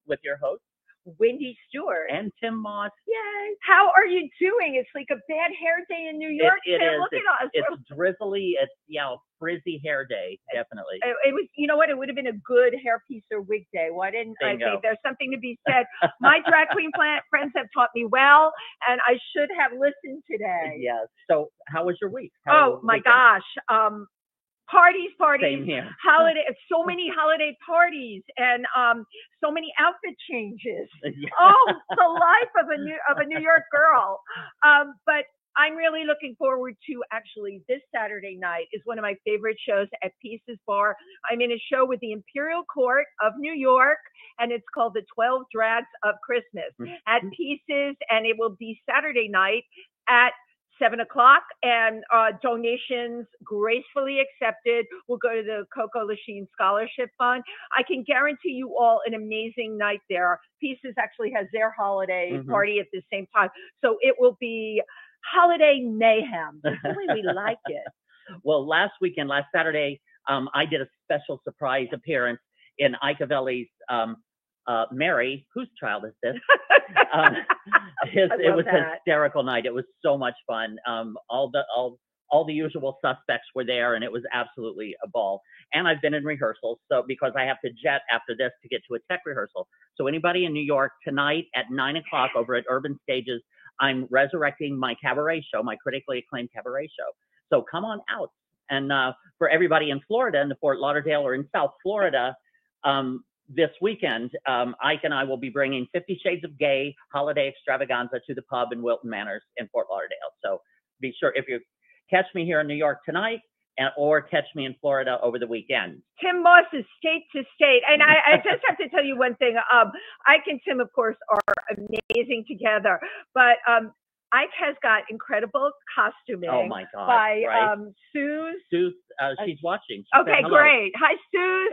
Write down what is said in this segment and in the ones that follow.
with your host Wendy Stewart. and Tim Moss. Yay! How are you doing? It's like a bad hair day in New York. It Tim, is. look at us. It's drizzly. It's frizzy hair day, definitely. It was, you know what? It would have been a good hairpiece or wig day. Why didn't Bingo. I think there's something to be said? My drag queen friends have taught me well, and I should have listened today. Yes. So, how was your week? Oh my gosh. Parties. Same here. Holiday, so many holiday parties, and so many outfit changes. Yeah. Oh, the life of a New York girl. But I'm really looking forward to actually this Saturday night is one of my favorite shows at Pieces Bar. I'm in a show with the Imperial Court of New York, and it's called The 12 Drags of Christmas at Pieces, and it will be Saturday night at 7 o'clock, and donations gracefully accepted will go to the Coco Lachine Scholarship Fund. I can guarantee you all an amazing night there. Pieces actually has their holiday party at the same time. So it will be holiday mayhem. That's the way we like it. Well, last Saturday, I did a special surprise appearance in Icavelli's Mary, whose child is this? It was a hysterical night. It was so much fun. All the usual suspects were there, and it was absolutely a ball. And I've been in rehearsals, so because I have to jet after this to get to a tech rehearsal. So anybody in New York tonight at 9 o'clock over at Urban Stages, I'm resurrecting my cabaret show, my critically acclaimed cabaret show. So come on out. And for everybody in Florida, in the Fort Lauderdale or in South Florida, this weekend, Ike and I will be bringing 50 Shades of Gay holiday extravaganza to the pub in Wilton Manors in Fort Lauderdale. So be sure, if you catch me here in New York tonight or catch me in Florida over the weekend. Tim Moss is state to state. And I just have to tell you one thing. Ike and Tim, of course, are amazing together. But Ike has got incredible costuming. Oh my God! By right? Suze. Suze, she's watching. Okay, great. Hi, Suze.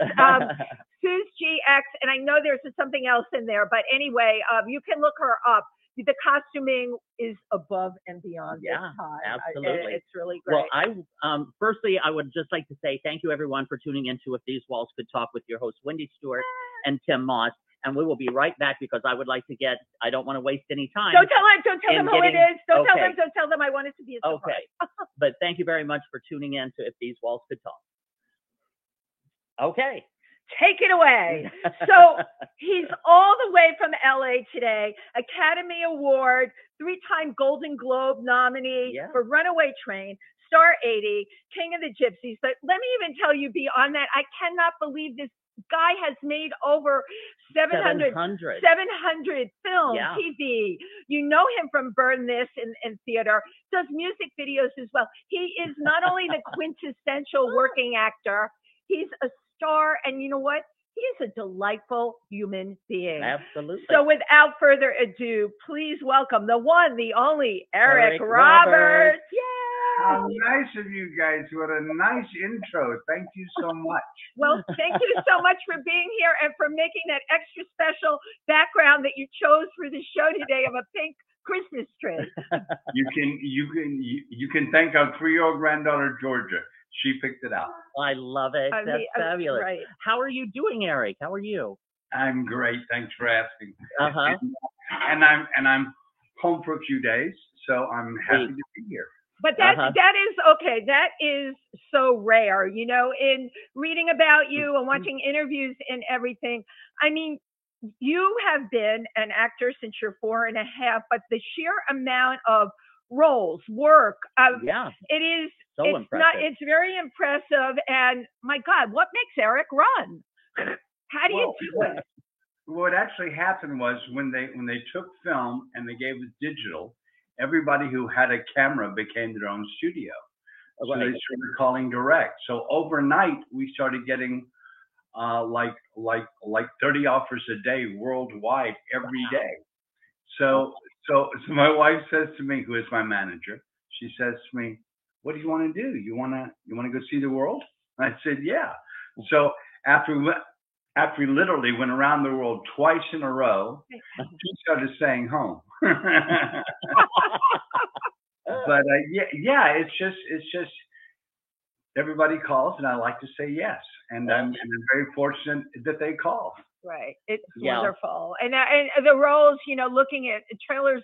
Suze GX, and I know there's something else in there, but anyway, you can look her up. The costuming is above and beyond this time. Absolutely. It's really great. Well, firstly, I would just like to say thank you, everyone, for tuning into If These Walls Could Talk with your hosts, Wendy Stewart and Tim Moss. And we will be right back because I would like to I don't want to waste any time. Don't tell them who it is. Don't tell them I want it to be a surprise. Okay. But thank you very much for tuning in to If These Walls Could Talk. Okay. Take it away. So he's all the way from LA today, Academy Award, 3-time Golden Globe nominee for Runaway Train, Star 80, King of the Gypsies. But let me even tell you beyond that, I cannot believe this guy has made over 700 films, TV. You know him from Burn This in theater, does music videos as well. He is not only the quintessential working actor, he's a star, and you know what? He is a delightful human being. Absolutely. So without further ado, please welcome the one, the only, Eric Roberts. Yay! How nice of you guys. What a nice intro. Thank you so much. Well, thank you so much for being here and for making that extra special background that you chose for the show today of a pink Christmas tree. You can thank our 3-year-old granddaughter, Georgia. She picked it out. I love it. That's fabulous. Right. How are you doing, Eric? How are you? I'm great. Thanks for asking. Uh-huh. And I'm home for a few days, so I'm happy to be here. But that is okay. That is so rare, you know, in reading about you and watching interviews and everything. I mean, you have been an actor since you're 4 and a half, but the sheer amount of roles, work, it is. Impressive. It's very impressive. And my God, what makes Eric run? How do you do it? What actually happened was when they took film and they gave it digital, everybody who had a camera became their own studio. So they started calling direct. So overnight we started getting like 30 offers a day worldwide every day. So my wife says to me, who is my manager, she says to me, "What do you want to do? You want to go see the world?" And I said, "Yeah." So after we literally went around the world twice in a row, she started staying home. But it's just everybody calls, and I like to say yes, and I'm very fortunate that they call. Right. It's Yeah. wonderful. And the roles, looking at trailers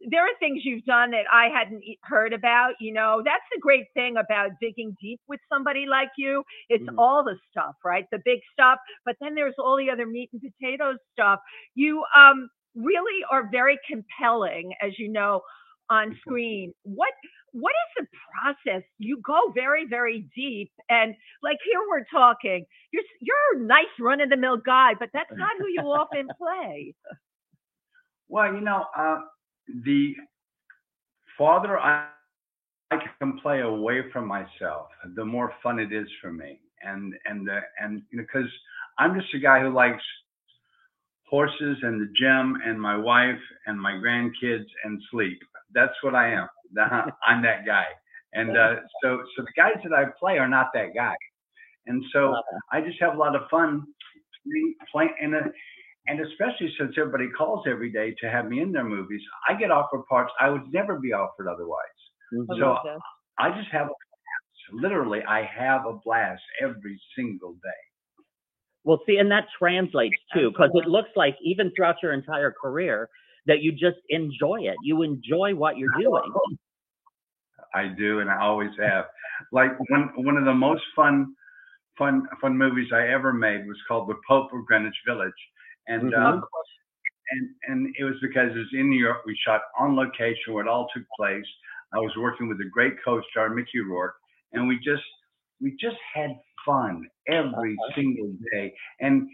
there are things you've done that I hadn't heard about, that's the great thing about digging deep with somebody like you. It's Mhm. all the stuff, right? The big stuff, but then there's all the other meat and potatoes stuff. You really are very compelling, as you know, on screen. What is the process? You go very, very deep, and like here we're talking. You're a nice run of the mill guy, but that's not who you often play. Well, the farther I can play away from myself, the more fun it is for me. And because I'm just a guy who likes horses and the gym and my wife and my grandkids and sleep. That's what I am. I'm that guy. And so the guys that I play are not that guy. And so I just have a lot of fun playing. And especially since everybody calls every day to have me in their movies, I get offered parts I would never be offered otherwise. Mhm. So I just have a blast. Literally, I have a blast every single day. Well, see, and that translates too, because it looks like even throughout your entire career that you just enjoy it. You enjoy what you're doing. I do, and I always have. Like one of the most fun movies I ever made was called The Pope of Greenwich Village, and and it was because it was in New York. We shot on location where it all took place. I was working with a great co-star, Mickey Rourke, and we just had fun every single day. And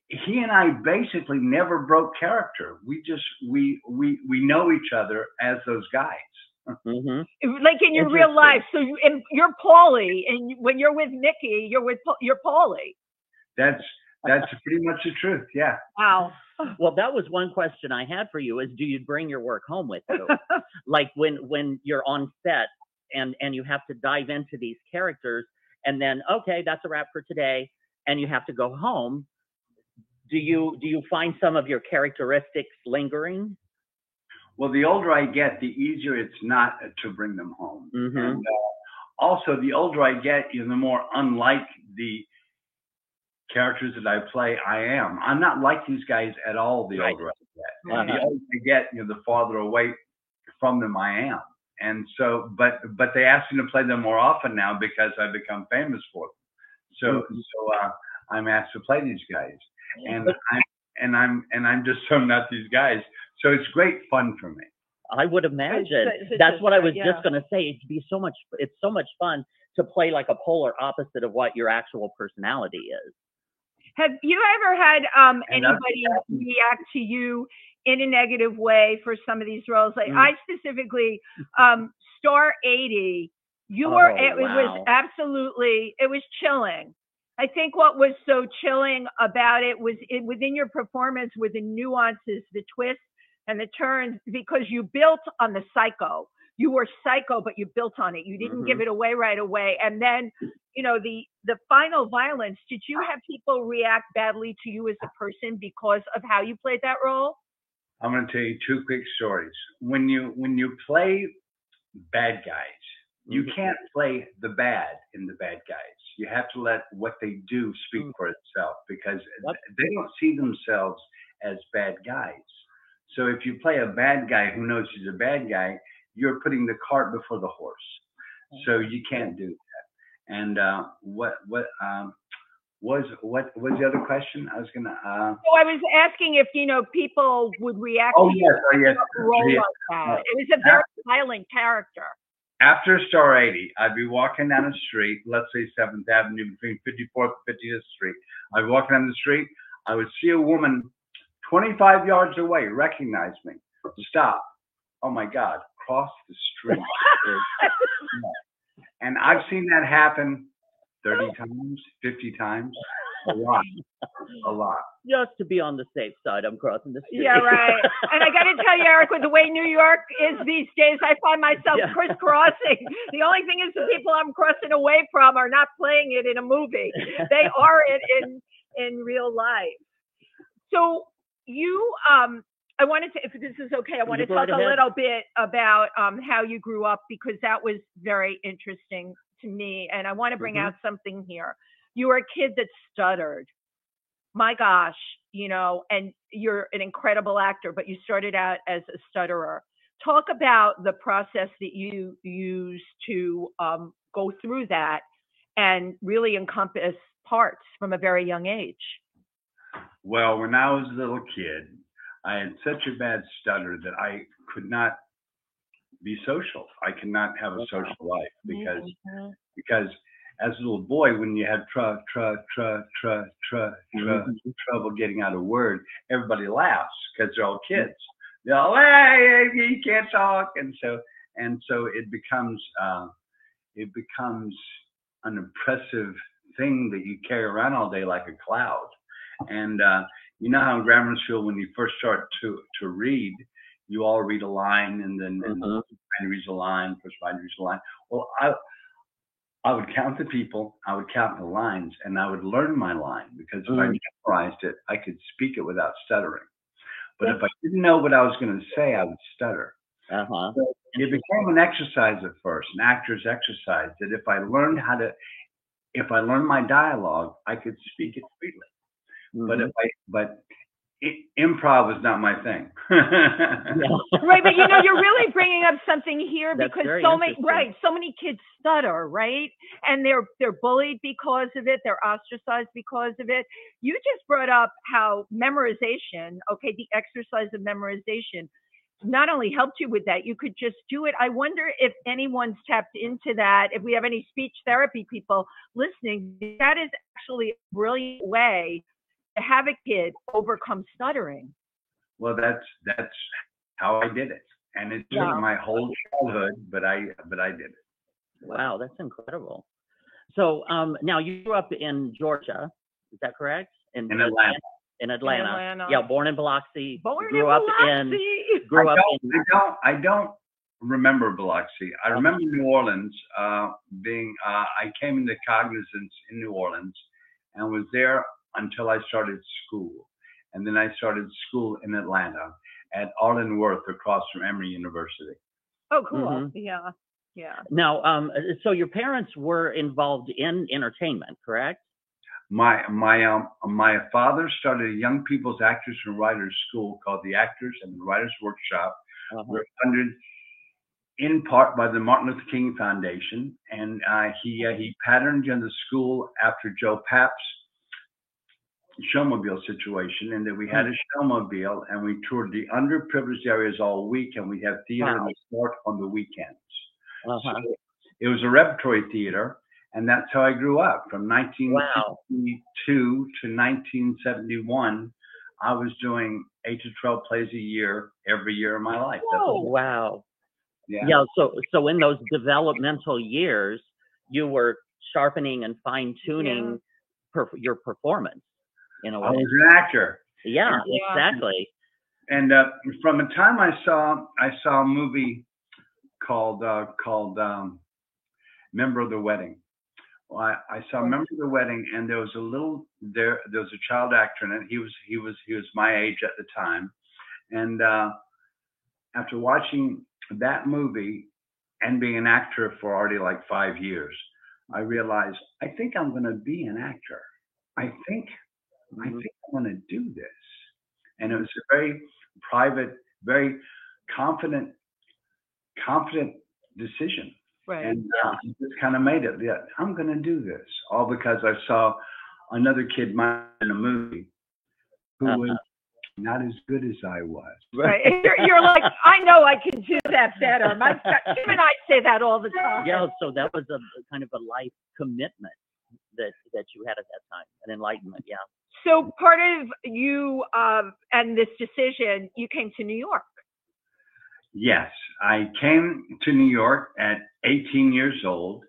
he and I basically never broke character. We know each other as those guys. Mm-hmm. Like in your real life. So you're Paulie, and when you're with Mickey, you're Paulie. That's pretty much the truth. Yeah. Wow. Well, that was one question I had for you: is do you bring your work home with you? Like when you're on set and you have to dive into these characters, and then okay, that's a wrap for today, and you have to go home. Do you find some of your characteristics lingering? Well, the older I get, the easier it's not to bring them home. Mm-hmm. And also, the older I get, the more unlike the characters that I play I am. I'm not like these guys at all. The older I get, the older I get, the farther away from them I am. And so, but they ask me to play them more often now because I've become famous for them. So I'm asked to play these guys, and I'm just so not these guys. So it's great fun for me. I would imagine. That's what I was just going to say. It's so much fun to play like a polar opposite of what your actual personality is. Have you ever had anybody react to you in a negative way for some of these roles? Like I specifically, Star 80, it was chilling. I think what was so chilling about it was within your performance with the nuances, the twists and the turns, because you built on the psycho. You were psycho, but you built on it. You didn't give it away right away. And then, the final violence, did you have people react badly to you as a person because of how you played that role? I'm going to tell you two quick stories. When you play bad guys, you can't play the bad in the bad guys. You have to let what they do speak for itself, because they don't see themselves as bad guys. So if you play a bad guy who knows he's a bad guy, you're putting the cart before the horse. So you can't do that. And what was the other question? I was gonna. So I was asking if people would react to yes. role like that. It was a very violent character. After Star 80, I'd be walking down the street, let's say 7th Avenue between 54th and 50th Street. I'd be walking down the street. I would see a woman 25 yards away recognize me. Stop. Oh my God. Cross the street. And I've seen that happen 30 times, 50 times. A lot. Just to be on the safe side, I'm crossing the street. Yeah, right. And I got to tell you, Eric, with the way New York is these days, I find myself crisscrossing. The only thing is the people I'm crossing away from are not playing it in a movie. They are it in real life. So you, I wanted to, if this is okay, I want to talk a little bit about how you grew up, because that was very interesting to me. And I want to bring out something here. You were a kid that stuttered. my gosh, and you're an incredible actor, but you started out as a stutterer. Talk about the process that you use to go through that and really encompass parts from a very young age. Well, when I was a little kid, I had such a bad stutter that I could not be social. I could not have a social life because as a little boy, when you had trouble getting out a word, everybody laughs because they're all kids. They're all, hey, you can't talk, and so it becomes an oppressive thing that you carry around all day like a cloud. And you know how in grammar school, when you first start to read, you all read a line, and then first line reads a line, first line reads a line. Well, I would count the people, I would count the lines, and I would learn my line, because if I memorized it, I could speak it without stuttering. But if I didn't know what I was going to say, I would stutter. So it became an exercise at first, an actor's exercise, that if I learned my dialogue, I could speak it freely. But improv was not my thing. Right, but you're really bringing up something here. That's because so many kids stutter, right? And they're bullied because of it. They're ostracized because of it. You just brought up how memorization, the exercise of memorization, not only helped you with that, you could just do it. I wonder if anyone's tapped into that. If we have any speech therapy people listening, that is actually a brilliant way to have a kid overcome stuttering. Well, that's how I did it, and it took my whole childhood, but I did it. Wow, that's incredible. So now you grew up in Georgia, is that correct? In Atlanta. In Atlanta. Yeah, born in Biloxi. I don't remember Biloxi. I remember New Orleans. I came into cognizance in New Orleans and was there until I started school. And then I started school in Atlanta at Arlen Worth across from Emory University. Oh, cool. Yeah. Now, so your parents were involved in entertainment, correct? My father started a young people's actors and writers school called the Actors and Writers Workshop. We're funded in part by the Martin Luther King Foundation, and he patterned in the school after Joe Papp's showmobile situation, and that we had a showmobile, and we toured the underprivileged areas all week, and we have theater in the sport on the weekends. So it was a repertory theater, and that's how I grew up. From 1962 to 1971, I was doing 8 to 12 plays a year, every year of my life. Oh, wow. Yeah. So in those developmental years, you were sharpening and fine-tuning your performance. In a way. I was an actor. Yeah, exactly. And from the time I saw a movie called Member of the Wedding. Well, I saw Member of the Wedding, and there was a child actor in it. He was my age at the time, and after watching that movie and being an actor for already like 5 years, I realized I think I'm going to be an actor. I think I'm going to do this. And it was a very private, very confident decision. Right. And I just kind of made it. Yeah, I'm going to do this. All because I saw another kid in a movie who was not as good as I was. Right. You're like, I know I can do that better. Tim and I say that all the time. Yeah. So that was a kind of a life commitment that you had at that time, an enlightenment. Yeah. So part of you and this decision, you came to New York. Yes, I came to New York at 18 years old,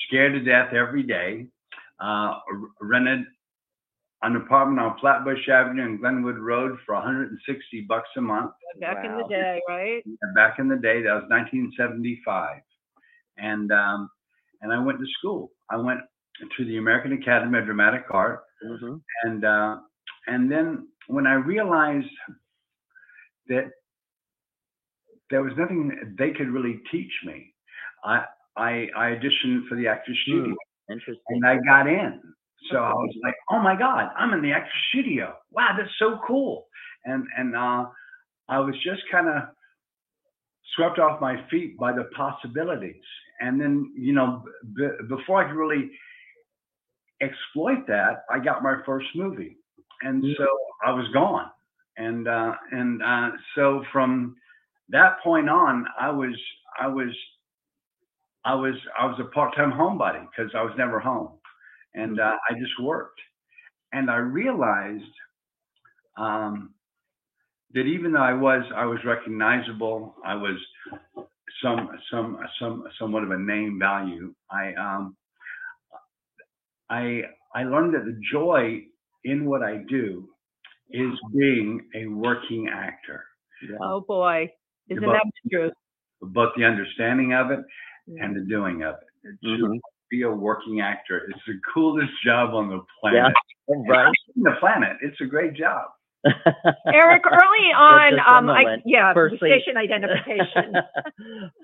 scared to death every day, rented an apartment on Flatbush Avenue and Glenwood Road for $160 a month. Back in the day, right? Back in the day, that was 1975. And I went to school. I went to the American Academy of Dramatic Art. And then when I realized that there was nothing they could really teach me, I auditioned for the Actors Studio. Interesting. And I got in. So I was like, oh my God, I'm in the actor studio. Wow, that's so cool. And I was just kind of swept off my feet by the possibilities. And then, before I could really exploit that, I got my first movie. And so I was gone. And so from that point on, I was a part-time homebody because I was never home, and I just worked. And I realized that even though I was recognizable, I was somewhat of a name value. I learned that the joy in what I do is being a working actor. Oh boy, isn't that the truth? Both the understanding of it and the doing of it. To be a working actor, it's the coolest job on the planet. Yeah, right. The planet. It's a great job. Eric, early on, Firstly, station identification.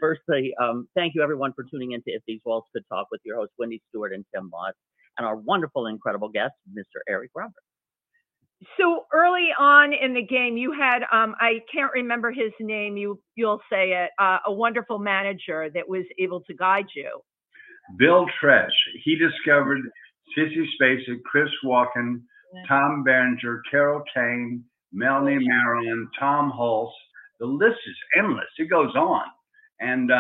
Firstly, thank you everyone for tuning in to If These Walls Could Talk with your hosts, Wendy Stewart and Tim Moss, and our wonderful, incredible guest, Mr. Eric Roberts. So early on in the game, you had, I can't remember his name, you'll say it, a wonderful manager that was able to guide you. Bill Tresh. He discovered Sissy Spacek, Chris Walken, Tom Berenger, Carol Kane, Melanie Marilyn, Tom Hulse. The list is endless. It goes on. And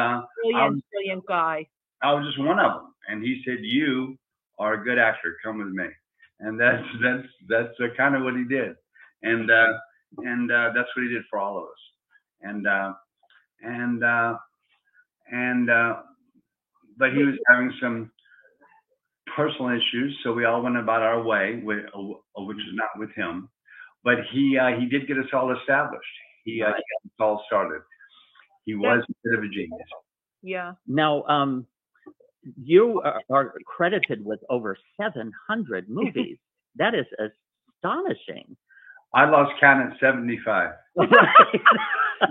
Brilliant guy. I was just one of them. And he said, "You are a good actor. Come with me." And that's kind of what he did. And that's what he did for all of us. But he was having some personal issues, so we all went about our way, which is not with him. But he did get us all established. He got us all started. He was a bit of a genius. Yeah. Now, you are credited with over 700 movies. That is astonishing. I lost count at 75.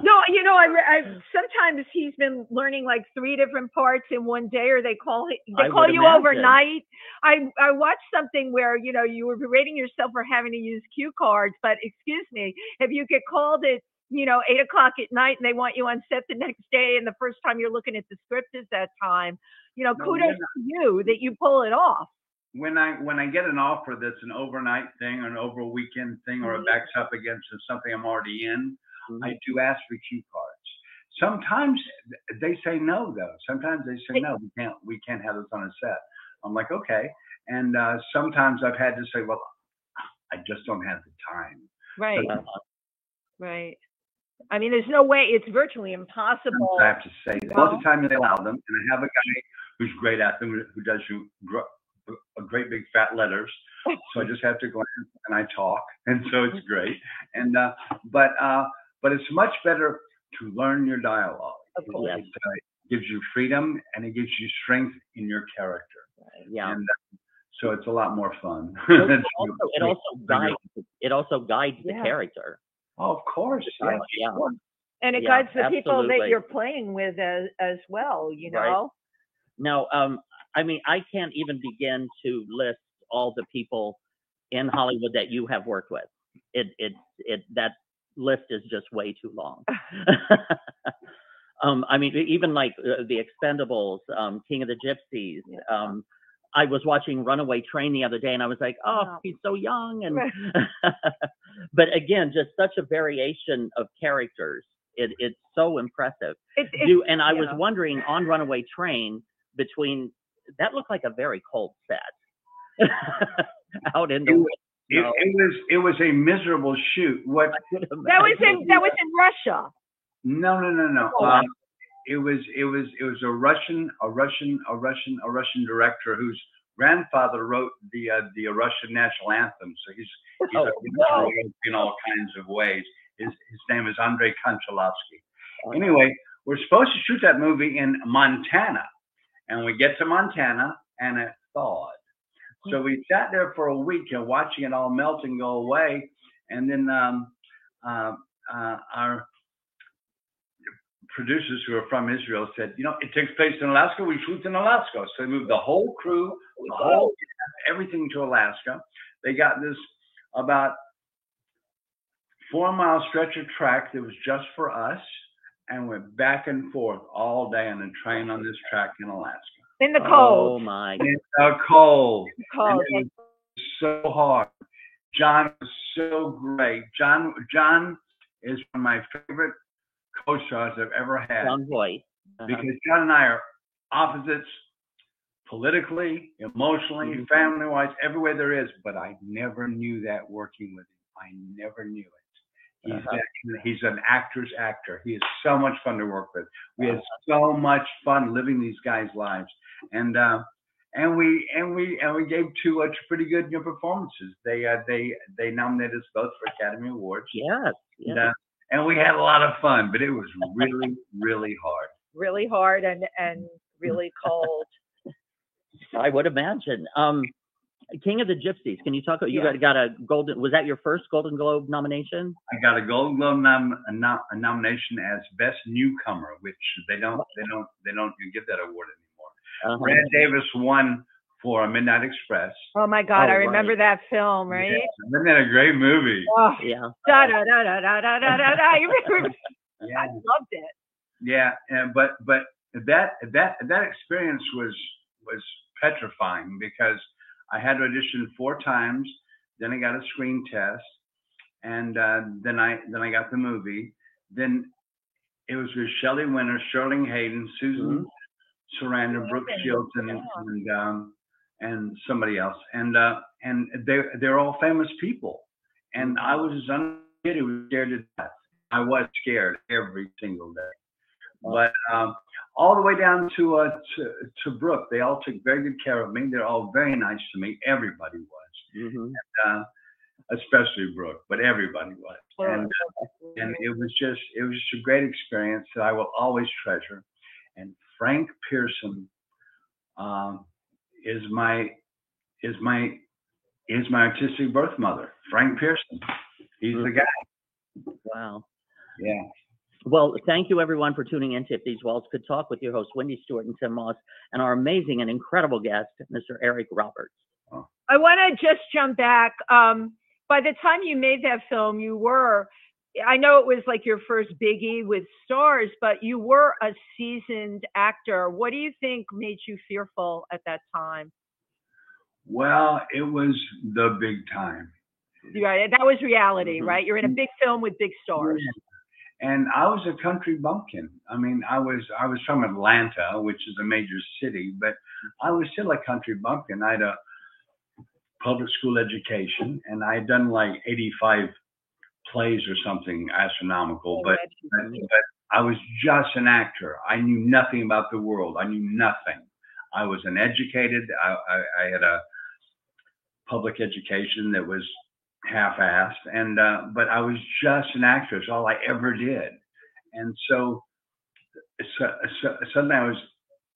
No, I sometimes he's been learning like 3 different parts in one day, or they call you overnight. I watched something where you were berating yourself for having to use cue cards, but excuse me, if you get called at 8 o'clock at night and they want you on set the next day, and the first time you're looking at the script is that time, kudos to you that you pull it off. When I get an offer that's an overnight thing or an over a weekend thing, or it backs up against something I'm already in, I do ask for cue cards. Sometimes they say no, though. Sometimes they say no, we can't have this on a set. I'm like, okay. And sometimes I've had to say, well, I just don't have the time. Right. Right. I mean, there's no way. It's virtually impossible. I have to say that. Most of the time they allow them, and I have a guy who's great at them, who does a great big fat letters. So I just have to glance and I talk, and so it's great. And but it's much better to learn your dialogue. Of course. It gives you freedom and it gives you strength in your character. Yeah. And so it's a lot more fun. It also guides the character. Oh, of course. Yeah. And it guides the people that you're playing with as well, Right. Now, I mean, I can't even begin to list all the people in Hollywood that you have worked with. That list is just way too long. I mean, even like the Expendables, King of the Gypsies. I was watching Runaway Train the other day, and I was like, "Oh, he's so young." And but again, just such a variation of characters. It's so impressive. I was wondering on Runaway Train, that looked like a very cold set out in the. It was a miserable shoot. That was in Russia. No. It was a Russian director whose grandfather wrote the Russian national anthem. So he's in all kinds of ways. His name is Andrei Konchalovsky. Anyway, we're supposed to shoot that movie in Montana, and we get to Montana and it thawed. So we sat there for a week and watching it all melt and go away. And then our producers who are from Israel said, it takes place in Alaska. We shoot in Alaska. So they moved the whole crew, the whole everything to Alaska. They got this about 4-mile stretch of track that was just for us, and went back and forth all day on a train on this track in Alaska. In the cold. Oh my. In the cold. Cold. And it was so hard. John was so great. John is one of my favorite co-stars I've ever had. John Voight. Because John and I are opposites politically, emotionally, family-wise, everywhere there is. But I never knew that working with him. I never knew it. He's an actor's actor. He is so much fun to work with. We had so much fun living these guys' lives, and we gave 2 pretty good performances. They nominated us both for Academy Awards. Yes. And we had a lot of fun, but it was really, really hard. Really hard and really cold. I would imagine. King of the Gypsies. Can you talk? You got a golden. Was that your first Golden Globe nomination? I got a Golden Globe nomination as Best Newcomer, which they don't give that award anymore. Brad Davis won for Midnight Express. Oh my God, I remember that film, right? Yeah. Isn't that a great movie? Oh, yeah. Da da da da da da da da. Yeah. I loved it. Yeah, but that experience was petrifying because I had to audition 4 times, then I got a screen test, and then I got the movie. Then it was with Shelley Winter, Sterling Hayden, Susan Sarandon, Brooke Shields, and somebody else, and they're all famous people, and I was as kid who was scared to death. I was scared every single day, but all the way down to Brooke, they all took very good care of me. They're all very nice to me. Everybody was, and, especially Brooke, but everybody was, and it was just a great experience that I will always treasure. And Frank Pearson is my artistic birth mother. Frank Pearson, he's the guy. Wow. Yeah. Well, thank you everyone for tuning in to If These Walls Could Talk with your hosts, Wendy Stewart and Tim Moss, and our amazing and incredible guest, Mr. Eric Roberts. I want to just jump back. By the time you made that film, I know it was like your first biggie with stars, but you were a seasoned actor. What do you think made you fearful at that time? Well, it was the big time. Right, that was reality, right? You're in a big film with big stars. And I was a country bumpkin. I mean, I was from Atlanta, which is a major city, but I was still a country bumpkin. I had a public school education, and I had done like 85 plays or something astronomical, but I was just an actor. I knew nothing about the world. I knew nothing. I was uneducated. I had a public education that was half-assed, and but I was just an actor. It's all I ever did. And so suddenly I was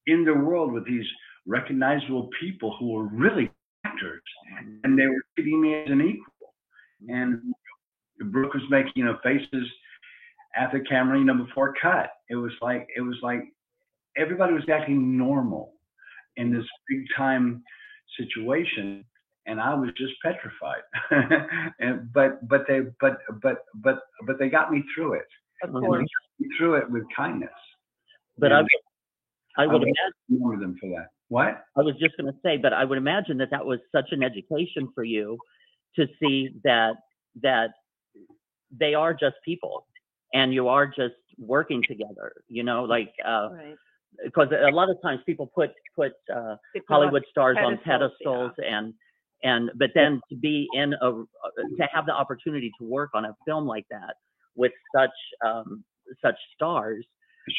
in the world with these recognizable people who were really actors, and they were treating me as an equal. And Brooke was making faces at the camera, before cut. It was like everybody was acting normal in this big time situation, and I was just petrified. but they got me through it. Of course, through it with kindness. But and I would remember them for that. What? I was just going to say, but I would imagine that was such an education for you to see that they are just people, and you are just working together. right. Because a lot of times people put Hollywood stars on pedestals, but then to be to have the opportunity to work on a film like that with such stars.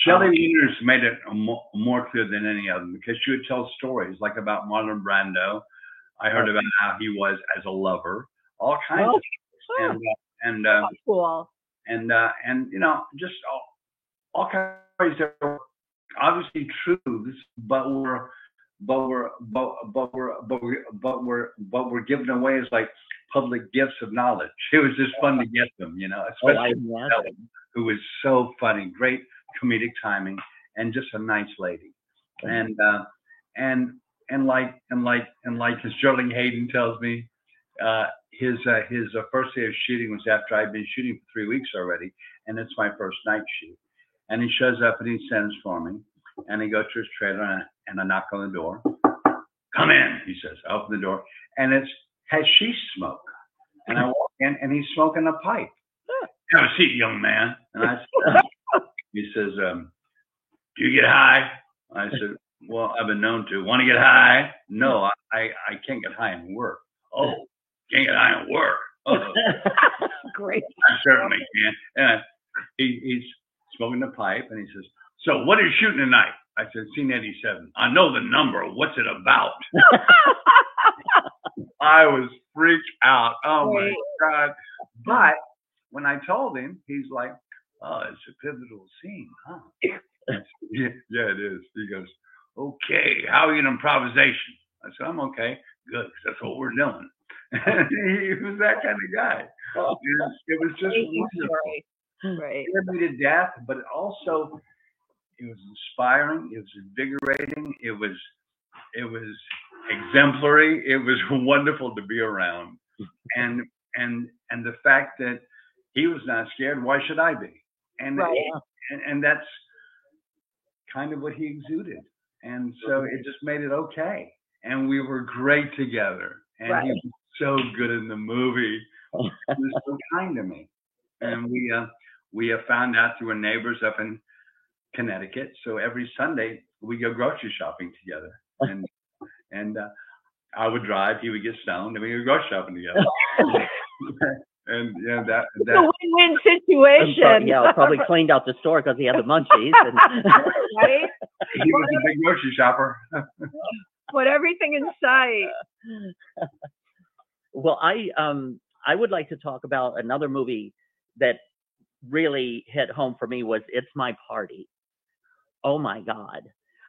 Shelley Winters made it more clear than any of them, because she would tell stories like about Marlon Brando. I heard about how he was as a lover, all kinds of things. And cool. And just all kinds of ways that were obviously truths, but were given away as like public gifts of knowledge. It was just fun to get them, especially Shelley, who was so funny, great comedic timing, and just a nice lady. And and like as Sterling Hayden tells me, his first day of shooting was after I'd been shooting for 3 weeks already, and it's my first night shoot. And he shows up and he sends for me, and I go to his trailer and I knock on the door. Come in, he says. I open the door, and it's hashish smoke. And I walk in, and he's smoking a pipe. Have a seat, young man. And I said, he says, do you get high? I said, well, I've been known to. Want to get high? No, I can't get high and work. Oh, can't get high and work. Oh, Great. I certainly can. And he's smoking the pipe, and he says, so what are you shooting tonight? I said, Scene 87. I know the number. What's it about? I was freaked out. Oh, my God. But when I told him, he's like, oh, it's a pivotal scene, huh? I said, yeah, it is. He goes, okay, how are you in improvisation? I said, I'm okay. Good, because that's what we're doing. He was that kind of guy. It was just wonderful. Right. It scared me to death, but also it was inspiring. It was invigorating. It was exemplary. It was wonderful to be around. And the fact that he was not scared, why should I be? And that's kind of what he exuded. And so it just made it okay. And we were great together. And he was so good in the movie. He was so kind to me. And we found out through our neighbors up in Connecticut. So every Sunday we go grocery shopping together. And I would drive, he would get stoned, and we would go grocery shopping together. And yeah, that it's a win-win situation. Yeah, probably cleaned out the store because he had the munchies. And right? He was a big grocery shopper. Put everything in sight. Well, I would like to talk about another movie that really hit home for me was It's My Party. Oh my God.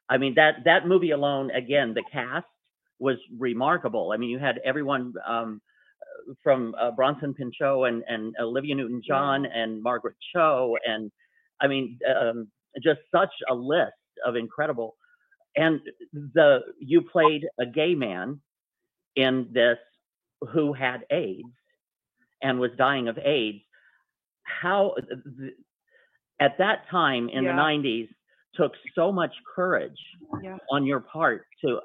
I mean, that movie alone, again, the cast was remarkable. I mean, you had everyone from Bronson Pinchot and Olivia Newton-John and Margaret Cho. And I mean, just such a list of incredible. And you played a gay man in this who had AIDS and was dying of AIDS. How at that time in the 90s took so much courage on your part to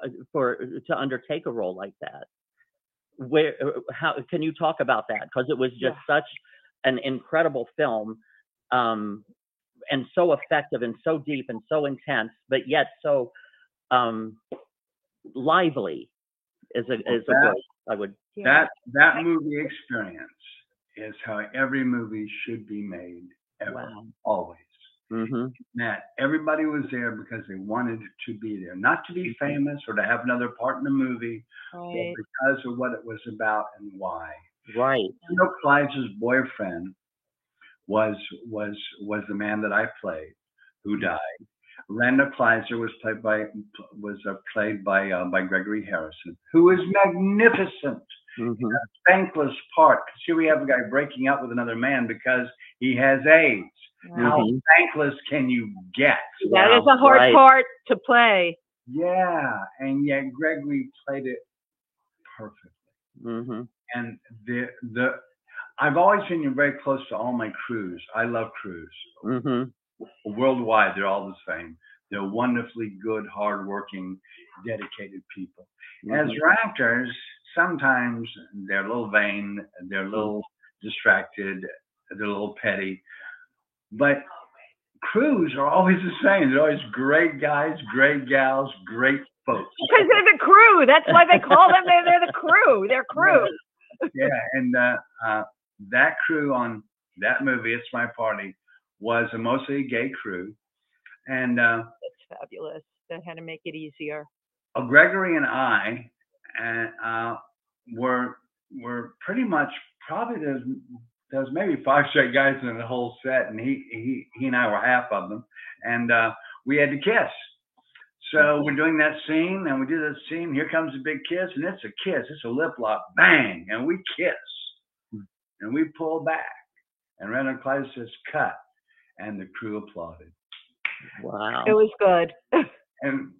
undertake a role like that. How can you talk about that? Because it was just such an incredible film, and so effective and so deep and so intense, but yet so lively is a word I would. That movie experience is how every movie should be made ever, always. Mm-hmm. That everybody was there because they wanted to be there, not to be famous or to have another part in the movie, but because of what it was about and why. Right. Randall Kleiser's boyfriend was the man that I played, who died. Randall Kleiser was played by Gregory Harrison, who is magnificent. Mm-hmm. A thankless part, because here we have a guy breaking up with another man because he has AIDS. How thankless can you get? That is a hard part to play. Yeah, and yet Gregory played it perfectly. Mm-hmm. And I've always been very close to all my crews. I love crews. Mm-hmm. Worldwide, they're all the same. They're wonderfully good, hardworking, dedicated people. Mm-hmm. As actors, sometimes they're a little vain, they're a little distracted, they're a little petty. But crews are always the same. They're always great guys, great gals, great folks. Because they're the crew. That's why they call them. They're the crew. They're crew. Yeah, and that crew on that movie, It's My Party, was a mostly gay crew. And that's fabulous. That had to make it easier. Gregory and I were pretty much probably there's maybe 5 straight guys in the whole set, and he and I were half of them, and we had to kiss. So we're doing that scene, and we do that scene. Here comes a big kiss, and it's a kiss. It's a lip lock, bang, and we kiss, and we pull back, and Randall Kleiser says, "Cut," and the crew applauded. Wow! It was good. And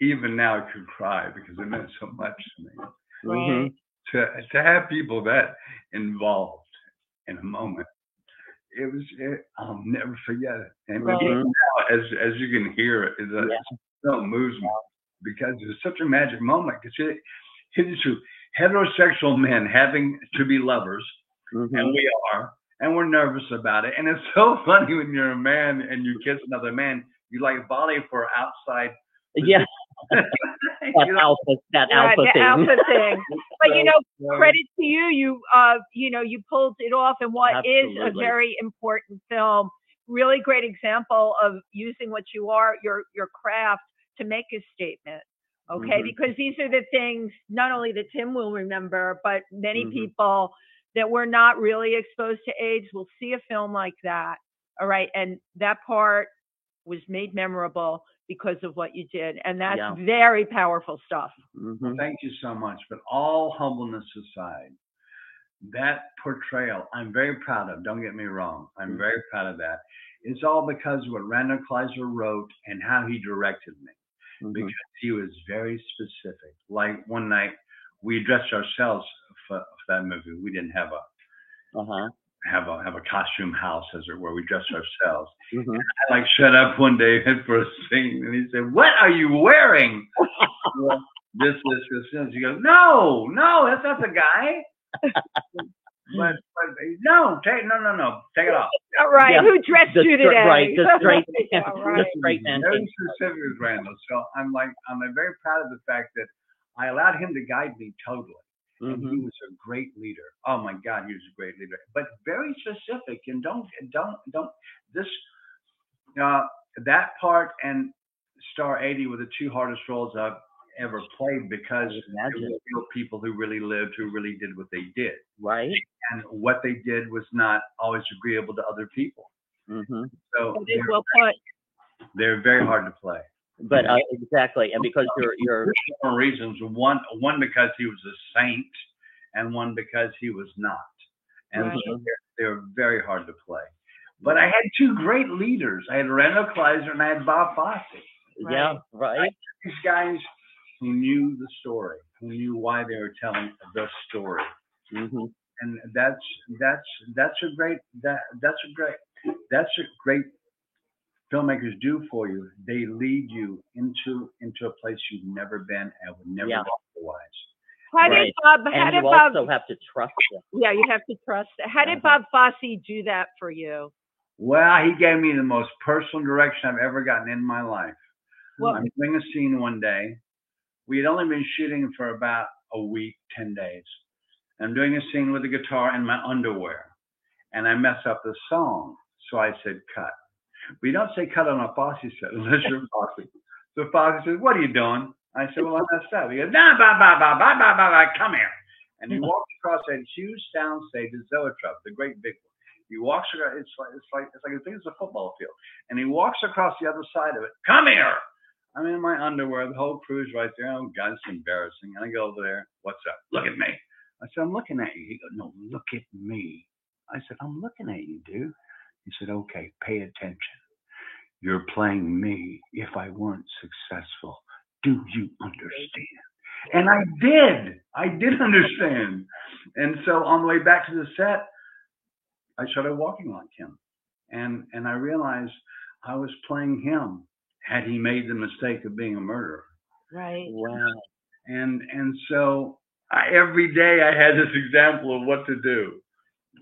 even now I could cry because it meant so much to me. Right. To have people that involved in a moment, I'll never forget it. And Right. now, as you can hear, it still moves me because it's such a magic moment. Because it's true, heterosexual men having to be lovers, and we are, and we're nervous about it. And it's so funny when you're a man and you kiss another man, you like volley for outside. Yeah. That alpha thing. Alpha thing. But you know, credit to you. You pulled it off in what Absolutely. is a very important film. Really great example of using what you are, your craft, to make a statement. Okay, because these are the things not only that Tim will remember, but many people that were not really exposed to AIDS will see a film like that. All right, and that part was made memorable because of what you did, and that's very powerful stuff. Well, thank you so much. But all humbleness aside, that portrayal, I'm very proud of. Don't get me wrong. I'm very proud of that. It's all because of what Randall Kleiser wrote and how he directed me, because he was very specific. Like one night, we dressed ourselves for that movie. We didn't have a costume house, as it were. We dressed ourselves. I shut up one day for a scene, and he said, "What are you wearing?" this. He goes, "No, that's not the guy." but no, take it off. All right, who dressed you today? Right, the straight, right. the straight man. Very specific with Randall. So I'm very proud of the fact that I allowed him to guide me totally. And he was a great leader. Oh my God, he was a great leader. But very specific. And don't this that part and Star 80 were the two hardest roles I've ever played, because there were real people who really lived, who really did what they did. Right. And what they did was not always agreeable to other people. So they're very hard to play. But exactly, and because you're different reasons. One because he was a saint, and one because he was not. And so they're very hard to play. But I had two great leaders. I had Randall Kleiser and I had Bob Fosse. Yeah, right. These guys who knew the story, who knew why they were telling the story. And that's a great filmmakers do for you. They lead you into a place you've never been and would never go otherwise. How did Bob also have to trust them. Yeah, you have to trust. How did Bob Fosse do that for you? Well, he gave me the most personal direction I've ever gotten in my life. Well, I'm doing a scene one day. We had only been shooting for about a week, 10 days. I'm doing a scene with a guitar in my underwear, and I mess up the song. So I said, cut. We don't say cut on a Fosse set unless you're Fosse. So Fosse says, "What are you doing?" I said, "Well, I messed up." He goes, "Nah, come here." And he walks across that huge soundstage, the Zoetrope, the great big one. He walks across. It's like I think it's a football field. And he walks across the other side of it. "Come here." I'm in my underwear. The whole crew's right there. Oh God, it's embarrassing. And I go over there. "What's up?" "Look at me." I said, "I'm looking at you." He goes, "No, look at me." I said, "I'm looking at you, dude." He said, "Okay, pay attention. You're playing me if I weren't successful. Do you understand?" And I did. I did understand. And so on the way back to the set, I started walking like him. And I realized I was playing him had he made the mistake of being a murderer. Right. Wow. And so every day I had this example of what to do.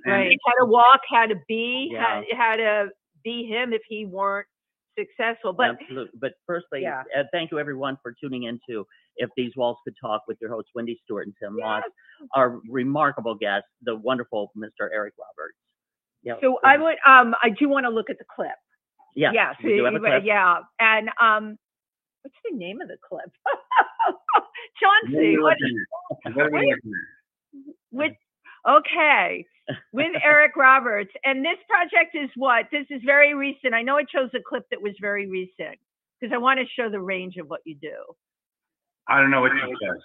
Right. How to walk, how to be, how to be him if he weren't successful. But absolutely. But firstly, thank you everyone for tuning in to If These Walls Could Talk with your hosts Wendy Stewart and Tim Moss, our remarkable guest, the wonderful Mr. Eric Roberts. Yeah. So I do want to look at the clip. Yeah. Yeah. So we do have a clip. Yeah. And what's the name of the clip? Chauncey. Okay. With Eric Roberts. And this project is what? This is very recent. I know I chose a clip that was very recent because I want to show the range of what you do. I don't know what you says.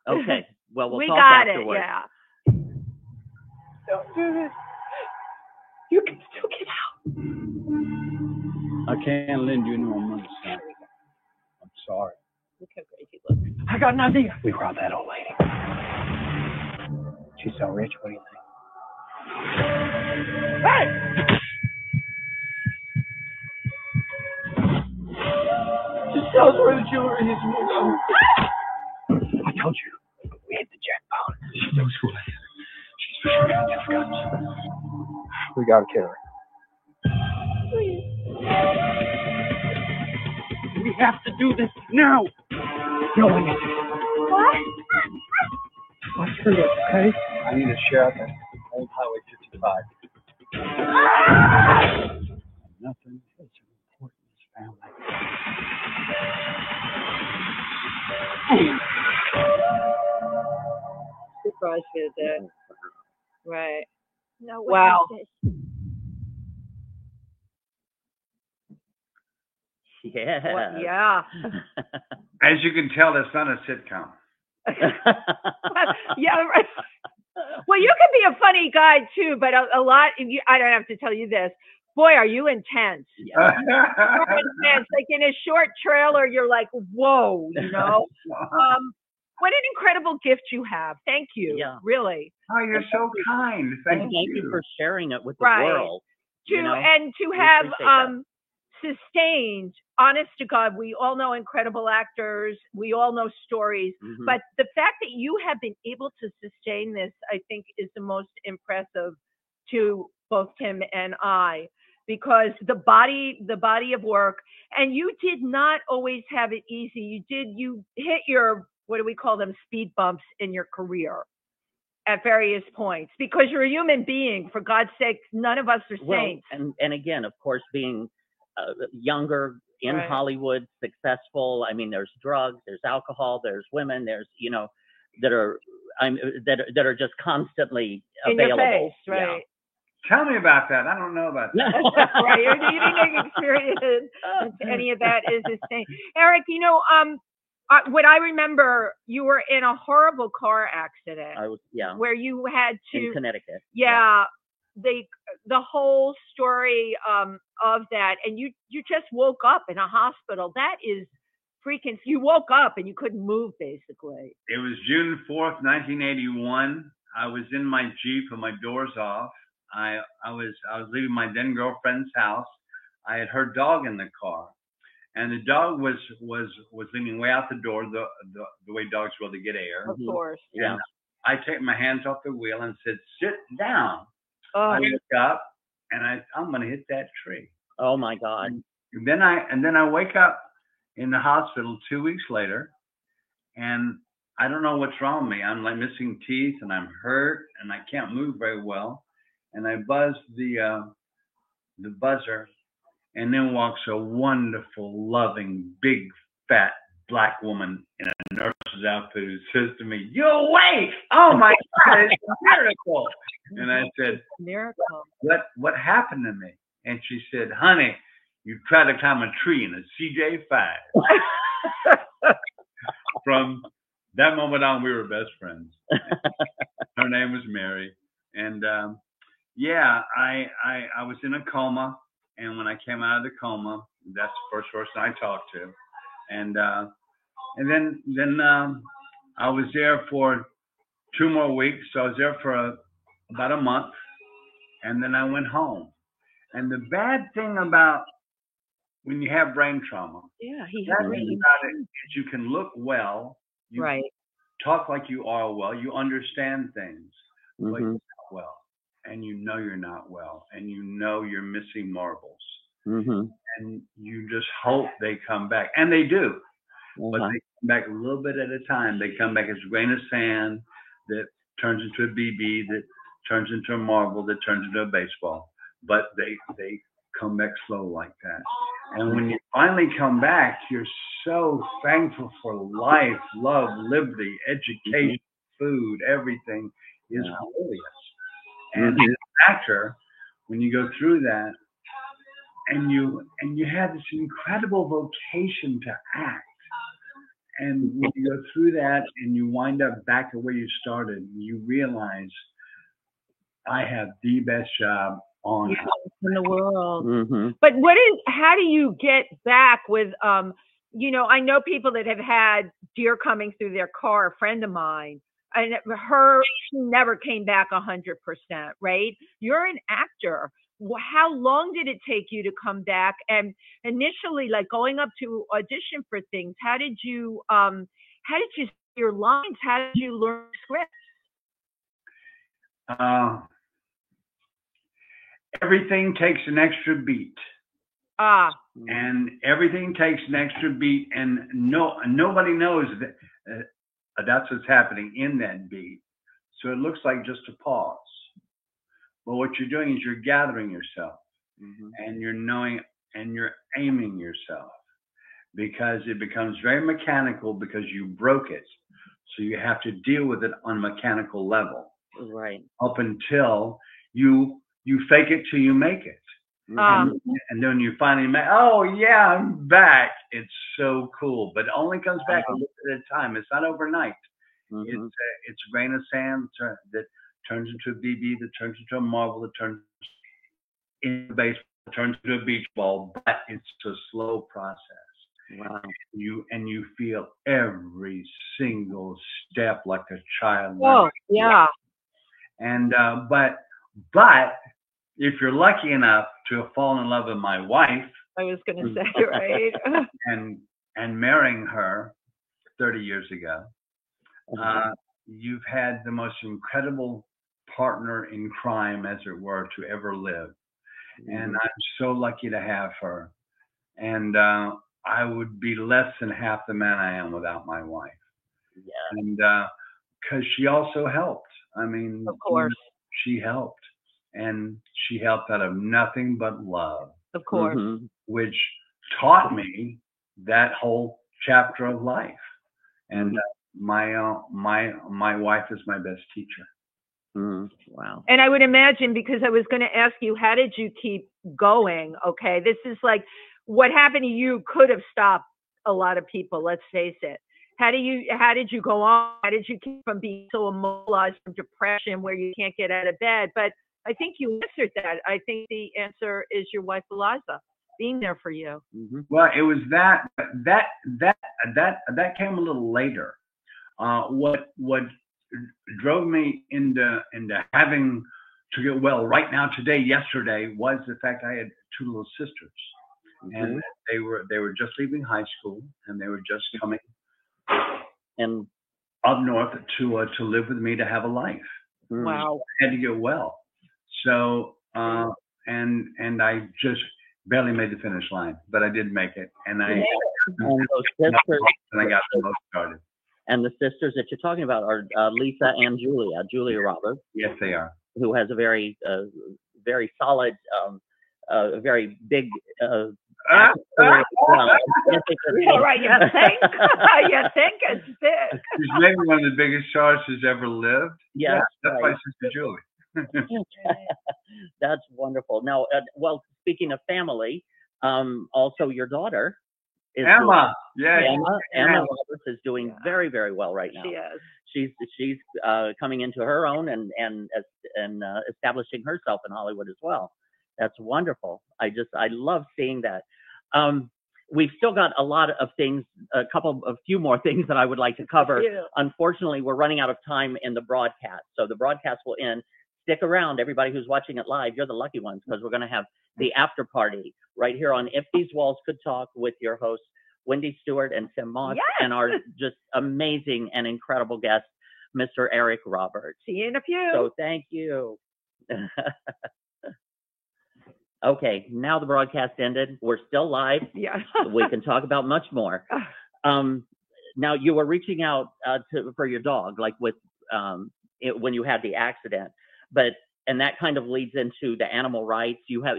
Okay. Well, we'll we talk got afterwards. it. Yeah. Don't do this. You can still get out. I can't lend you no money, son. I'm sorry. Look how great he looks. I got an idea. We robbed that old lady. She's so rich. What do you think? Hey! Just tell us where the jewelry is and we'll go. I told you. We hit the jackpot. She knows who I am. She's for sure gonna get guns. We gotta kill her. We have to do this now. No one needs it. What? Let's hurry up, okay? I need a sheriff at Old Highway 55. Nothing is important as family. Surprised with that. Right. No way. Wow. Yeah. Well, yeah. As you can tell, it's not a sitcom. Yeah. Right. Well, you can be a funny guy too, but a lot. I don't have to tell you this. Boy, are you intense. Yeah. You're intense. Like in a short trailer, you're like, whoa, you know. What an incredible gift you have. Thank you. Yeah. Really. Oh, you're so kind. And Thank thank you for sharing it with the Right. world. You know? And to We have appreciate sustained, honest to God, we all know incredible actors, we all know stories, Mhm. but the fact that you have been able to sustain this, I think, is the most impressive to both Tim and I, because the body of work, and you did not always have it easy. You hit your, what do we call them, speed bumps in your career at various points, because you're a human being. For God's sake, none of us are saints. And again, of course, being younger in Right. Hollywood, successful. I mean, there's drugs, there's alcohol, there's women, there's that are just constantly In your available. face, right? Tell me about that. I don't know about that. Right. You didn't experience any of that is the same. Eric, what I remember, you were in a horrible car accident I was where you had in to, Connecticut. the whole story of that, and you just woke up in a hospital. That is freaking. You woke up and you couldn't move, basically. It was June 4th, 1981. I was in my Jeep with my doors off. I was leaving my then girlfriend's house. I had her dog in the car, and the dog was leaning way out the door, the way dogs will to get air. Of course. Yeah. And I take my hands off the wheel and said, "Sit down." Oh, I look up and I'm gonna hit that tree. Oh my God. And then I wake up in the hospital 2 weeks later, and I don't know what's wrong with me. I'm like missing teeth, and I'm hurt, and I can't move very well. And I buzz the buzzer, and then walks a wonderful, loving, big, fat black woman in a nurse's outfit who says to me, "You're awake! Oh my God, it's a miracle!" And I said, miracle. What happened to me? And she said, "Honey, you tried to climb a tree in a CJ5." From that moment on, we were best friends. Her name was Mary. And I was in a coma. And when I came out of the coma, that's the first person I talked to. And then I was there for 2 more weeks. So I was there for about a month. And then I went home. And the bad thing about when you have brain trauma, Yeah, he that had thing brain. about it is you can look well, you Right. talk like you are well, you understand things, but Mhm. you're not well. And you know you're not well. And you know you're missing marbles. Mhm. And you just hope they come back. And they do. But Uh-huh. they come back a little bit at a time. They come back as a grain of sand that turns into a BB, that turns into a marble, that turns into a baseball. But they come back slow like that. And when you finally come back, you're so thankful for life, love, liberty, education, food, everything is Yeah. glorious. And as an actor, when you go through that, and you have this incredible vocation to act, and when you go through that and you wind up back at where you started, you realize I have the best job on Yeah, in the world. Mhm. But how do you get back with you know, I know people that have had deer coming through their car. A friend of mine, and she never came back 100%. Right? You're an actor. How long did it take you to come back? And initially, like going up to audition for things, how did you see your lines? How did you learn scripts? Everything takes an extra beat. And everything takes an extra beat, and nobody knows that that's what's happening in that beat. So it looks like just a pause. But what you're doing is you're gathering yourself, and you're knowing, and you're aiming yourself, because it becomes very mechanical because you broke it. So you have to deal with it on a mechanical level. Right. Up until you fake it till you make it. And then you finally make, oh yeah, I'm back. It's so cool, but it only comes back a little bit at a time. It's not overnight. It's a grain of sand that turns into a BB, that turns into a marble, that turns into a baseball, that turns into a beach ball. But it's a slow process. Wow. You feel every single step like a child. Oh yeah. And but if you're lucky enough to have fallen in love with my wife, I was going to say, right, and marrying her 30 years ago, you've had the most incredible partner in crime, as it were, to ever live. And I'm so lucky to have her. And I would be less than half the man I am without my wife. Yeah. And because she also helped. I mean, of course, she helped. And she helped out of nothing but love. Of course. Which taught me that whole chapter of life. And my wife is my best teacher. Wow. And I would imagine, because I was going to ask you, how did you keep going? Okay, this is like what happened to you could have stopped a lot of people. Let's face it. How did you go on? How did you keep from being so immobilized from depression where you can't get out of bed? But I think you answered that. I think the answer is your wife, Eliza, being there for you. Well, it was that came a little later. What drove me into having to get well right now, today, yesterday, was the fact I had two little sisters, and they were just leaving high school, and they were just coming and up north to live with me, to have a life. Wow. I had to get well. So, and I just barely made the finish line, but I did make it. And I got the most started. And the sisters that you're talking about are Lisa and Julia Roberts. Yes, they are. Who has a very solid, very big. Right, you think? You think it's big. She's maybe one of the biggest stars who's ever lived. Yes, that's my sister Julie. That's wonderful. Now, well, speaking of family, also your daughter is Emma. Emma Roberts is doing very, very well right now. She is. She's coming into her own and establishing herself in Hollywood as well. That's wonderful. I love seeing that. We've still got a lot of things, a few more things that I would like to cover. Unfortunately, we're running out of time in the broadcast, so the broadcast will end. Stick around, everybody who's watching it live. You're the lucky ones, because we're going to have the after party right here on If These Walls Could Talk with your hosts, Wendy Stewart and Tim Moss, and our just amazing and incredible guest, Mr. Eric Roberts. See you in a few. So thank you. Okay, now the broadcast ended. We're still live. Yeah. We can talk about much more. Now, you were reaching out for your dog, like with when you had the accident, and that kind of leads into the animal rights. You have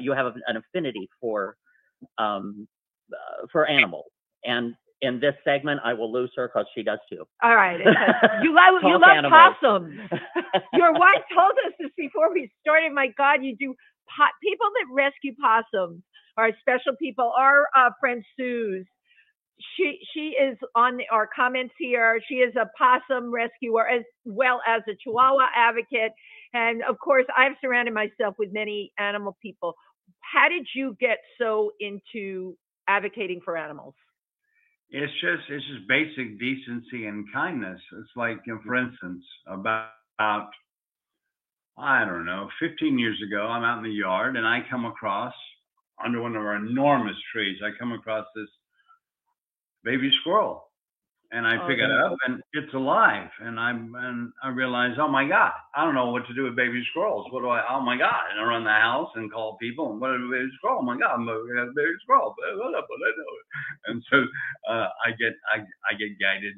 an affinity for animals, and in this segment, I will lose her because she does too. All right. You love possums. Your wife told us this before we started. My God, you do. People that rescue possums are special people. Our friend Suze, she is on our comments here. She is a possum rescuer as well as a Chihuahua advocate. And of course, I've surrounded myself with many animal people. How did you get so into advocating for animals? It's just basic decency and kindness. It's like, for instance, about I don't know, 15 years ago, I'm out in the yard and I come across under one of our enormous trees. I come across this baby squirrel. And I pick it up, and it's alive. And I realize, oh my God, I don't know what to do with baby squirrels. What do I? Oh my God! And I run the house and call people. And what is a baby squirrel? Oh my God, I'm a baby squirrel. And so I get guided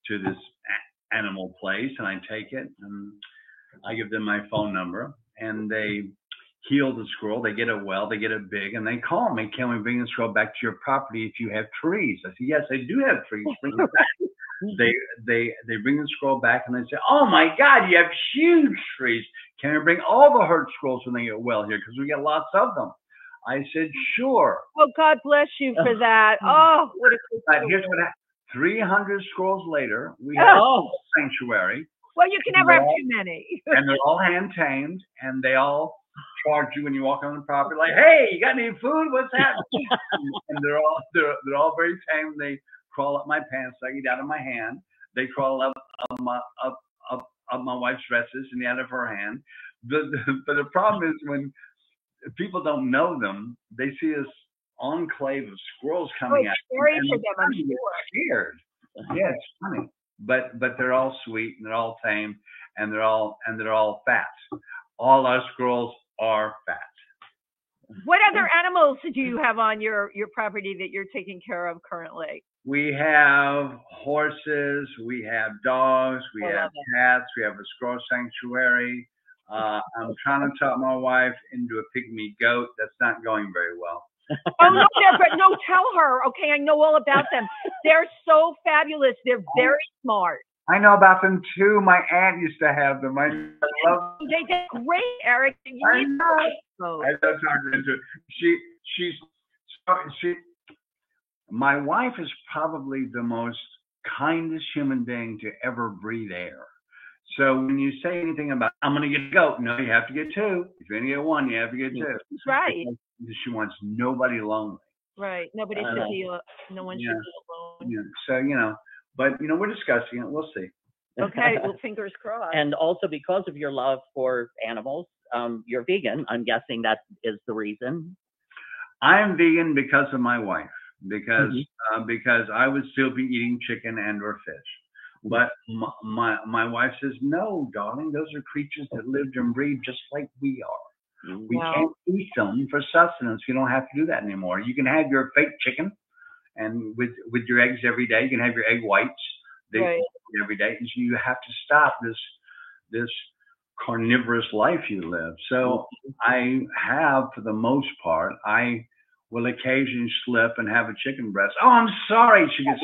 to this animal place, and I take it, and I give them my phone number, and they heal the squirrel. They get it well, they get it big, and they call me. Can we bring the squirrel back to your property if you have trees? I said, yes, I do have trees. Bring it back. They bring the squirrel back, and they say, oh my God, you have huge trees. Can we bring all the hurt squirrels when they get well here? Because we get lots of them. I said, sure. Oh, God bless you for that. Oh, what a good But here's what happened. 300 squirrels later, we have a sanctuary. Well, you can never have too many. And they're all hand tamed, and they all charge you when you walk on the property, like, "Hey, you got any food? What's happening?" And they're all very tame. They crawl up my pants, I get out of my hand. They crawl up my wife's dresses and out of her hand. But the problem is when people don't know them, they see this enclave of squirrels coming out. Scary for them, I'm sure. Scared. Yeah, it's funny. But they're all sweet and they're all tame and they're all fat. All our squirrels are fat. What other animals do you have on your property that you're taking care of currently? We have horses, we have dogs, we have cats, we have a squirrel sanctuary. I'm trying to talk my wife into a pygmy goat. That's not going very well. Oh, no, Deborah, no, tell her. Okay, I know all about them. They're so fabulous. They're very smart. I know about them too. My aunt used to have them. I love them. They're great, Eric. I know. I don't talk her into it. She. My wife is probably the most kindest human being to ever breathe air. So when you say anything about, I'm going to get a goat, no, you have to get two. If you're going to get one, you have to get two. That's right. She wants nobody lonely. Right. Nobody should be, no one should be alone. Yeah. So, but, we're discussing it. We'll see. Okay. Well, fingers crossed. And also because of your love for animals, you're vegan. I'm guessing that is the reason. I'm vegan because of my wife, because I would still be eating chicken and or fish. But my wife says, no, darling, those are creatures that lived and breathed just like we are. We can't eat them for sustenance. You don't have to do that anymore. You can have your fake chicken and with your eggs every day. You can have your egg whites every day. And so you have to stop this carnivorous life you live. So I have, for the most part, I will occasionally slip and have a chicken breast. Oh, I'm sorry. She gets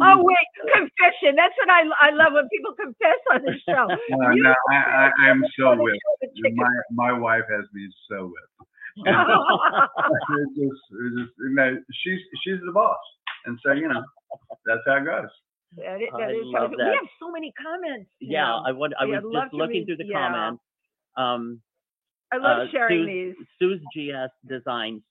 Oh, wait, confession. That's what I love when people confess on this show. No, I'm so whipped. My wife has me so whipped. She's the boss. And so, that's how it goes. That is so we have so many comments. Yeah, I was just looking through the comments. I love sharing these. Sue's GS Designs.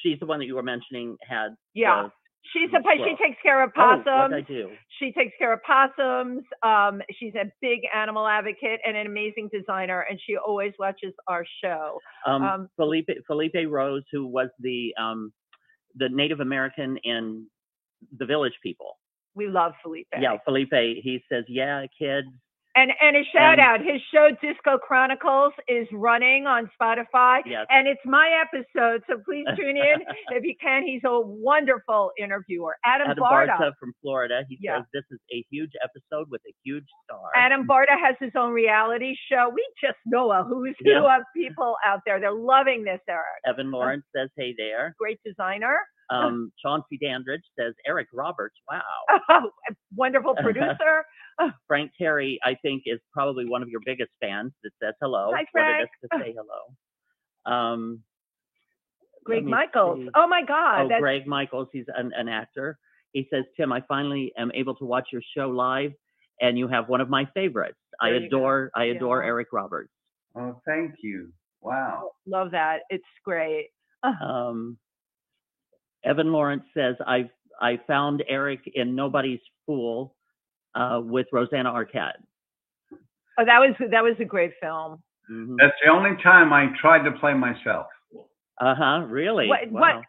She's the one that you were mentioning had. Yeah. She takes care of possums. What I do. She takes care of possums. She's a big animal advocate and an amazing designer, and she always watches our show. Felipe Rose, who was the Native American in the Village People. We love Felipe. Yeah, Felipe. He says, "Yeah, kids." And a shout out, his show Disco Chronicles is running on Spotify, and it's my episode, so please tune in if you can. He's a wonderful interviewer. Adam Barta from Florida. He says this is a huge episode with a huge star. Adam Barta has his own reality show. We just know a who's who of people out there. They're loving this, Eric. Evan Lawrence says, "Hey there." Great designer. Chauncey Dandridge says, Eric Roberts, wow. Wonderful producer. Frank Terry, I think, is probably one of your biggest fans that says hello. Hi, Frank. To say hello. Greg Michaels. Oh, my God. Greg Michaels. He's an actor. He says, Tim, I finally am able to watch your show live, and you have one of my favorites. I adore Eric Roberts. Oh, thank you. Wow. Love that. It's great. Evan Lawrence says, I found Eric in Nobody's Fool with Rosanna Arquette. Oh, that was a great film. Mm-hmm. That's the only time I tried to play myself. Really? What?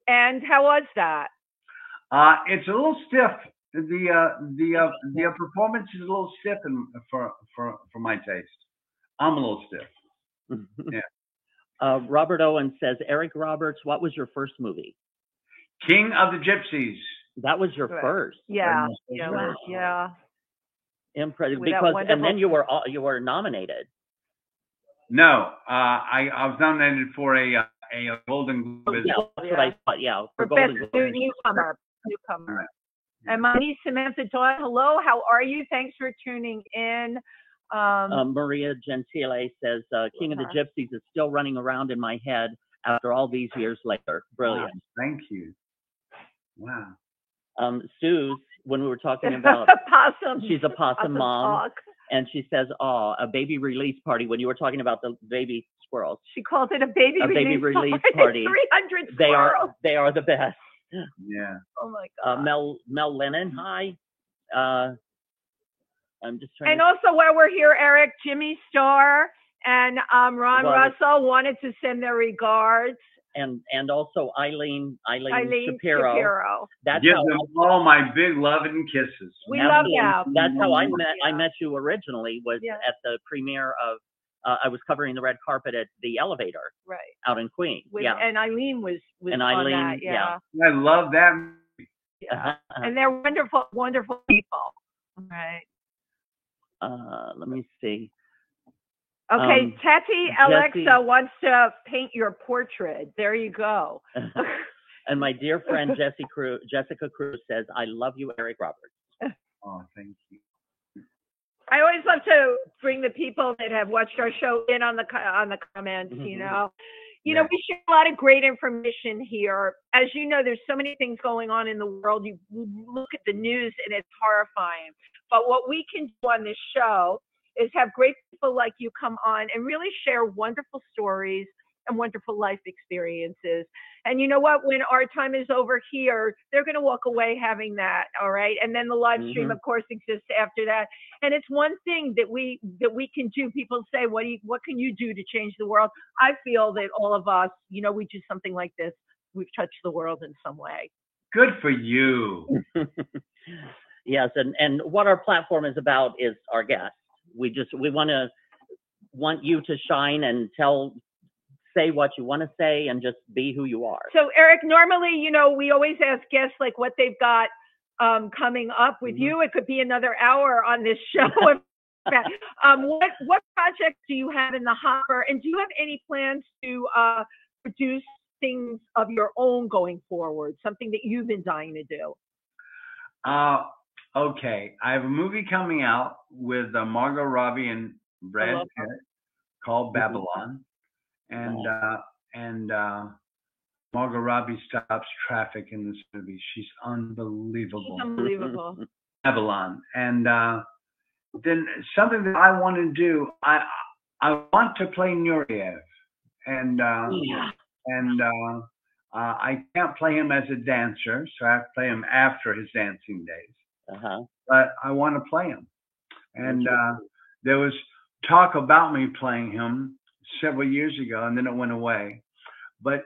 And how was that? It's a little stiff. The performance is a little stiff for my taste. I'm a little stiff. Yeah. Robert Owen says, Eric Roberts, what was your first movie? King of the Gypsies. That was your first. Yeah. Wow. Yeah. Impressive. Because and then you were nominated. No, I was nominated for a Golden Globe. Yeah, that's what I thought. Yeah, for Golden best Globe. newcomer. Right. And my niece Samantha Dawn, hello, how are you? Thanks for tuning in. Maria Gentile says, King of the Gypsies is still running around in my head after all these years later. Brilliant. Wow, thank you. Wow. Suze, when we were talking about possum, she's a possum mom, talk. And she says, a baby release party. When you were talking about the baby squirrels, she called it a baby release party. 300 squirrels. They are the best. Yeah. Oh my God. Mel Lennon, hi. I'm just trying. And also, while we're here, Eric, Jimmy Starr and Ron Russell wanted to send their regards. And also Eileen Shapiro. Give them all my big love and kisses. We love them. That's how I met you originally, was at the premiere of I was covering the red carpet at the Elevator, right, out in Queens. And Eileen was on that. Yeah. I love that. Yeah. And they're wonderful, wonderful people. Right. Let me see. Okay, Tati Alexa wants to paint your portrait. There you go. And my dear friend Jessica Cruz says, I love you, Eric Roberts. Oh, thank you. I always love to bring the people that have watched our show in on the comments, Mm-hmm. you know. You know, we share a lot of great information here. As you know, there's so many things going on in the world. You look at the news and it's horrifying. But what we can do on this show is have great people like you come on and really share wonderful stories and wonderful life experiences. And you know what? When our time is over here, they're going to walk away having that. All right. And then the live stream, of course, exists after that. And it's one thing that we can do. People say, what can you do to change the world? I feel that all of us, you know, we do something like this. We've touched the world in some way. Good for you. Yes. And what our platform is about is our guests. We want you to shine and say what you want to say and just be who you are. So Eric, normally, you know, we always ask guests like what they've got coming up with you. It could be another hour on this show. What projects do you have in the hopper? And do you have any plans to produce things of your own going forward? Something that you've been dying to do? Okay, I have a movie coming out with Margot Robbie and Brad Pitt called Babylon, and Margot Robbie stops traffic in this movie. She's unbelievable. She's unbelievable. Babylon, and then something that I want to do. I want to play Nureyev, and I can't play him as a dancer, so I have to play him after his dancing days. But I want to play him. And there was talk about me playing him several years ago, and then it went away. But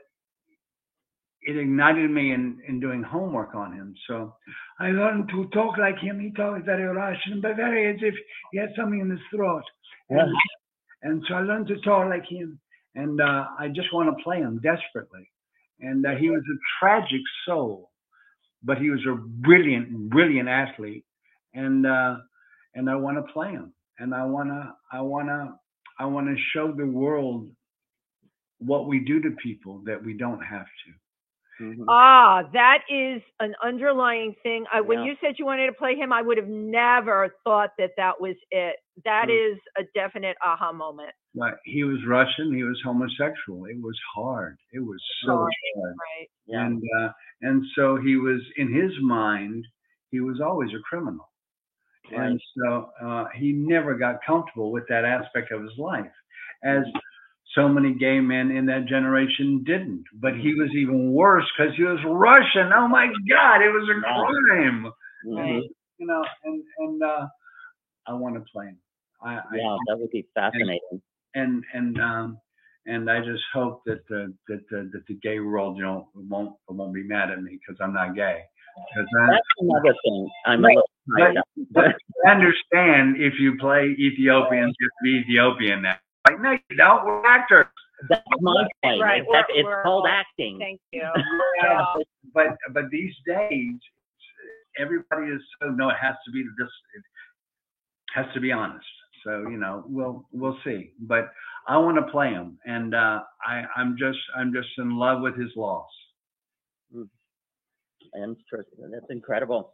it ignited me in doing homework on him. So I learned to talk like him. He talks very Russian, but very as if he had something in his throat. And so I learned to talk like him. And I just want to play him desperately. And he was a tragic soul, but he was a brilliant, brilliant athlete. And I want to play him. And I want to show the world what we do to people that we don't have to. That is an underlying thing. When you said you wanted to play him, I would have never thought that was it. That is a definite aha moment. Right. He was Russian. He was homosexual. It was hard. It was so hard. Right. Yeah. And so he was, in his mind, he was always a criminal. Right. And so he never got comfortable with that aspect of his life. so many gay men in that generation didn't. But he was even worse because he was Russian. Oh my God, it was a crime. Mhm. You know, and I want to play him. Yeah, that would be fascinating. And I just hope that the gay world, you know, won't be mad at me because I'm not gay. That's another thing. I'm a little tired of. But I understand if you play Ethiopians, you have to be Ethiopian now. Like, no, you don't. We're actors. That's my point. Right. It's called all, acting. Thank you. Yeah. But these days, everybody is so no. It has to be this. It has to be honest. So you know, we'll see. But I want to play him, and I'm just in love with his loss. And that's incredible.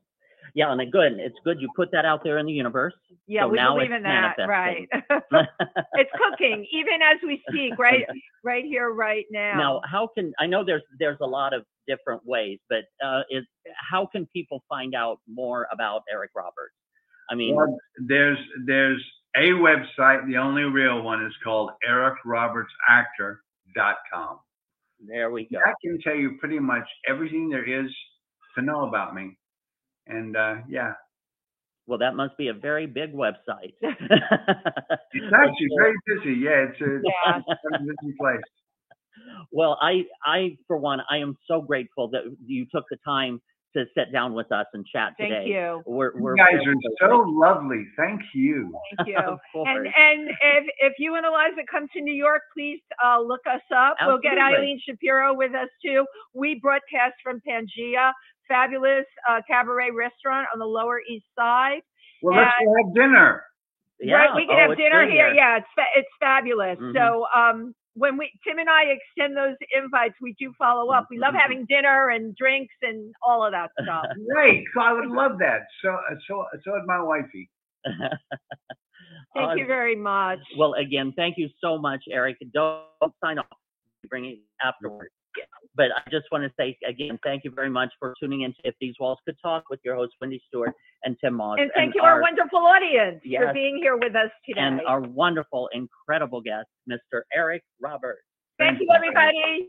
Yeah, and it's good you put that out there in the universe. Yeah, so we now believe it's in that, right? manifesting. It's cooking, even as we speak, right here, right now. Now, I know there's a lot of different ways, but how can people find out more about Eric Roberts? I mean, well, there's a website. The only real one is called ericrobertsactor.com. There we go. I can tell you pretty much everything there is to know about me. And yeah. Well, that must be a very big website. It's actually very busy. Yeah, it's a busy place. Well, I for one, I am so grateful that you took the time to sit down with us and chat today. Thank you. You guys are so lovely. Thank you. Thank you. Of course. And if you and Eliza come to New York, please look us up. Absolutely. We'll get Eileen Shapiro with us too. We broadcast from Pangea, fabulous cabaret restaurant on the Lower East Side. Well, let's go have dinner. Yeah. Right, we can have dinner here. Here. Yeah, it's fabulous. Mm-hmm. So when Tim and I extend those invites, we do follow up. We love having dinner and drinks and all of that stuff. Great. I would love that. So would my wifey. Thank you very much. Well, again, thank you so much, Eric. Don't sign off. Bring it afterwards. But I just want to say again, thank you very much for tuning in to If These Walls Could Talk with your host, Wendy Stewart and Tim Moss. And thank you, our wonderful audience, for being here with us today. And our wonderful, incredible guest, Mr. Eric Roberts. Thank you, everybody.